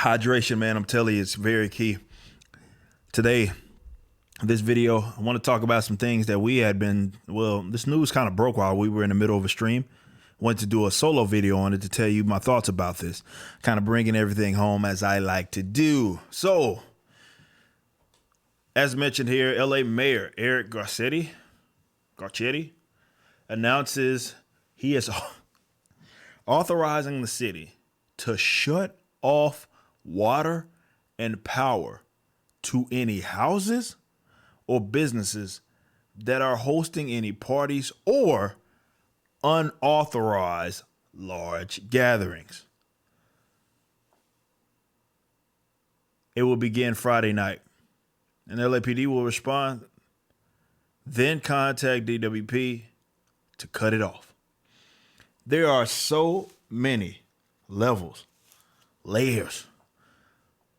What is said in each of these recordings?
Hydration, man, I'm telling you, it's very key. Today, this video, I want to talk about some things that we had been, this news kind of broke while we were in the middle of a stream. Wanted to do a solo video on it to tell you my thoughts about this, kind of bringing everything home as I like to do. So, as mentioned here, LA Mayor Eric Garcetti announces he is authorizing the city to shut off water and power to any houses or businesses that are hosting any parties or unauthorized large gatherings. It will begin Friday night, and LAPD will respond, then contact DWP to cut it off. There are so many levels, layers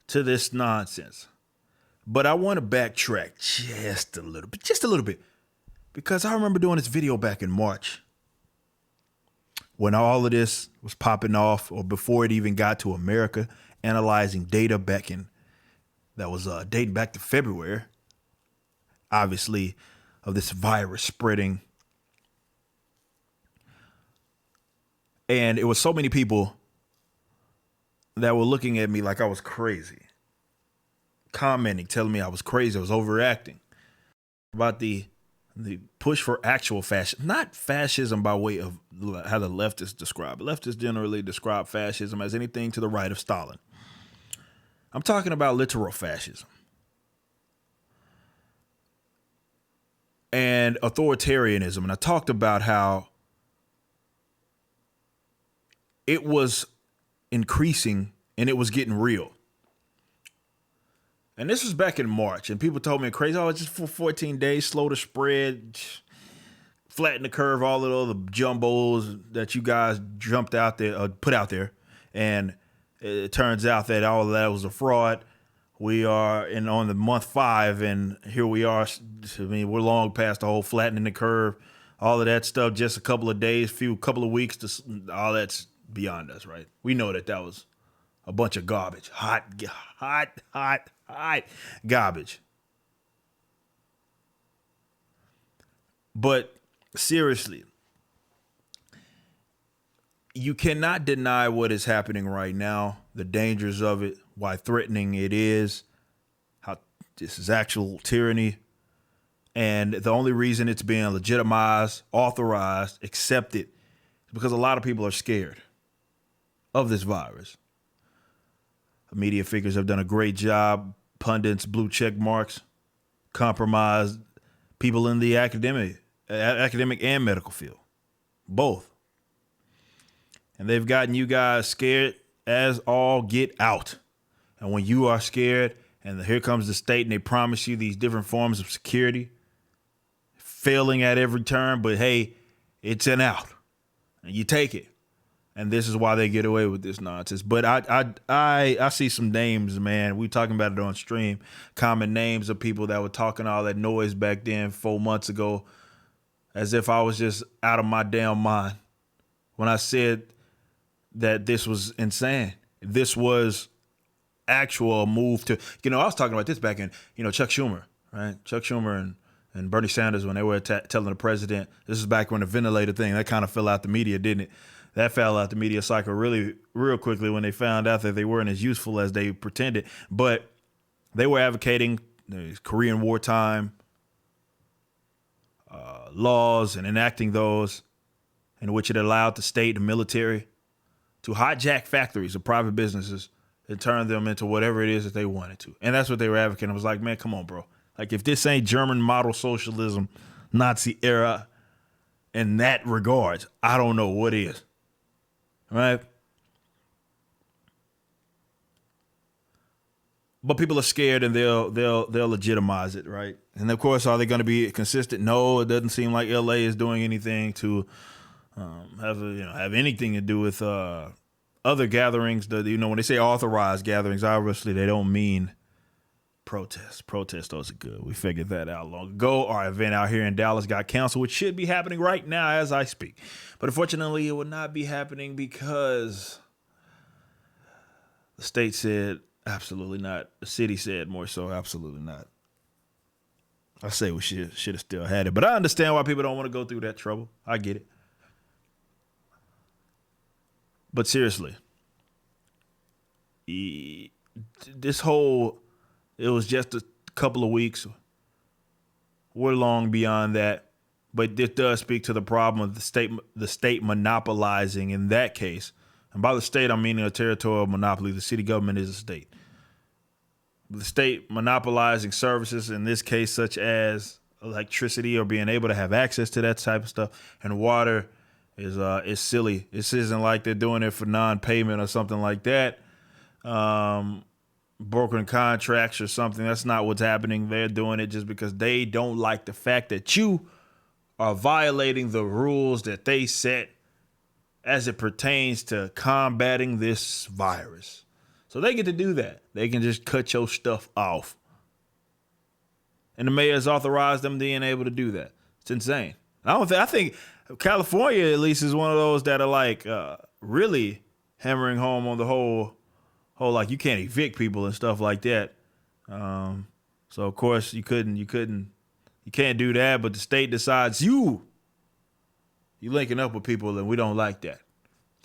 to this nonsense. But I want to backtrack just a little bit, because I remember doing this video back in March when all of this was popping off, or before it even got to America, analyzing data that was dating back to February, obviously, of this virus spreading. And it was so many people that were looking at me like I was crazy, commenting, telling me I was crazy, I was overreacting about the push for actual fascism, not fascism by way of how the leftists describe it. Leftists generally describe fascism as anything to the right of Stalin. I'm talking about literal fascism and authoritarianism. And I talked about how it was increasing and it was getting real. And this was back in March, and people told me crazy, it's just for 14 days, slow to spread, flatten the curve, all of the other jumbos that you guys jumped out there, put out there. And it turns out that all of that was a fraud. We are on the month 5, and here we are. I mean, we're long past the whole flattening the curve, all of that stuff, just a couple of days, couple of weeks, all that's beyond us, right? We know that was a bunch of garbage, hot garbage. But seriously, you cannot deny what is happening right now, the dangers of it, why threatening it is, how this is actual tyranny. And the only reason it's being legitimized, authorized, accepted, is because a lot of people are scared of this virus. Media figures have done a great job. Pundits, blue check marks, compromised people in the academic and medical field, both. And they've gotten you guys scared as all get out. And when you are scared, and here comes the state, and they promise you these different forms of security, failing at every turn, but hey, it's an out, and you take it. And this is why they get away with this nonsense. But I see some names, man. We talking about it on stream. Common names of people that were talking all that noise back then 4 months ago, as if I was just out of my damn mind when I said that this was insane. This was actual move to, I was talking about this back in, Chuck Schumer, right? Chuck Schumer and Bernie Sanders, when they were telling the president, this is back when the ventilator thing, that kind of fell out the media, didn't it? That fell out the media cycle real quickly when they found out that they weren't as useful as they pretended. But they were advocating Korean wartime laws and enacting those in which it allowed the state and military to hijack factories of private businesses and turn them into whatever it is that they wanted to. And that's what they were advocating. I was like, man, come on, bro. Like, if this ain't German model socialism, Nazi era in that regards, I don't know what is. Right? But people are scared, and they'll legitimize it, right? And of course, are they going to be consistent? No, it doesn't seem like LA is doing anything to have anything to do with other gatherings. When they say authorized gatherings, obviously they don't mean protests. Protestos are good. We figured that out long ago. Our event out here in Dallas got canceled, which should be happening right now as I speak. But unfortunately, it will not be happening because The state said absolutely not. The city said more so absolutely not. I say we should have still had it, but I understand why people don't want to go through that trouble. I get it. But seriously, this whole it was just a couple of weeks. We're long beyond that, but this does speak to the problem of the state monopolizing in that case. And by the state, I'm meaning a territorial monopoly. The city government is a state. The state monopolizing services, in this case, such as electricity or being able to have access to that type of stuff, and water is silly. This isn't like they're doing it for non-payment or something like that. Broken contracts or something. That's not what's happening. They're doing it just because they don't like the fact that you are violating the rules that they set as it pertains to combating this virus. So they get to do that. They can just cut your stuff off. And the mayor's authorized them being able to do that. It's insane. I think California at least is one of those that are like really hammering home on the whole like you can't evict people and stuff like that. So of course you can't do that, but the state decides you linking up with people and we don't like that.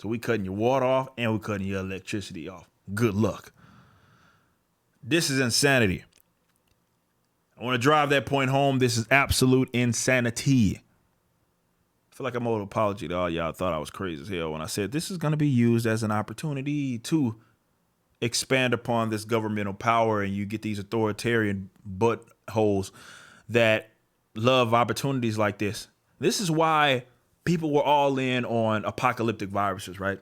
So we cutting your water off and we cutting your electricity off. Good luck. This is insanity. I want to drive that point home. This is absolute insanity. I feel like I'm owed an apology to all y'all thought I was crazy as hell when I said this is going to be used as an opportunity to expand upon this governmental power, and you get these authoritarian buttholes that love opportunities like this. This is why people were all in on apocalyptic viruses, right?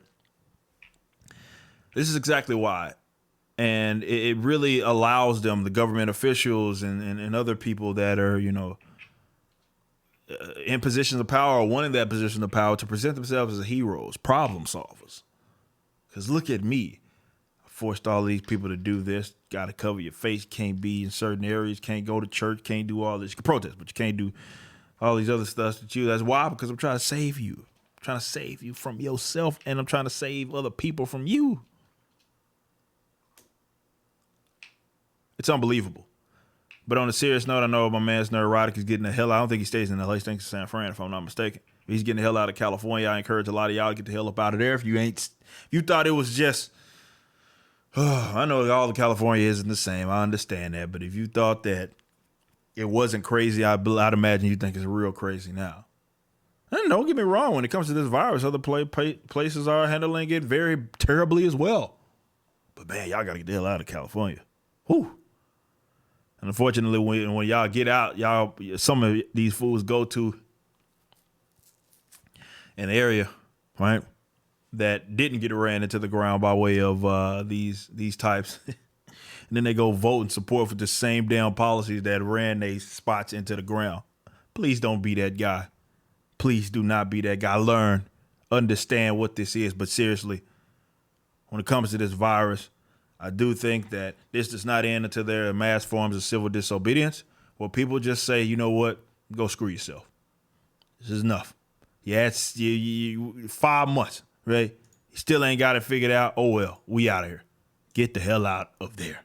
This is exactly why. And it really allows them, the government officials and other people that are, in positions of power or wanting that position of power to present themselves as heroes, problem solvers. Because look at me. I forced all these people to do this. Got to cover your face. Can't be in certain areas. Can't go to church. Can't do all this. You can protest, but you can't do all these other stuff that you. That's why, because I'm trying to save you. I'm trying to save you from yourself, and I'm trying to save other people from you. It's unbelievable. But on a serious note, I know my man's neurotic is getting the hell out. I don't think he stays in LA. He thinks in San Fran, if I'm not mistaken. He's getting the hell out of California. I encourage a lot of y'all to get the hell up out of there. If you thought it was just, I know all of California isn't the same. I understand that. But if you thought that it wasn't crazy, I'd imagine you think it's real crazy now. And don't get me wrong. When it comes to this virus, other places are handling it very terribly as well. But man, y'all got to get the hell out of California. Whew. And unfortunately, when y'all get out, some of these fools go to an area, right, that didn't get ran into the ground by way of these types. And then they go vote and support for the same damn policies that ran these spots into the ground. Please don't be that guy. Please do not be that guy. Learn, understand what this is. But seriously, when it comes to this virus, I do think that this does not end until there are mass forms of civil disobedience where people just say, you know what, go screw yourself. This is enough. Yeah, it's 5 months, right? You still ain't got it figured out. Oh, well, we out of here. Get the hell out of there.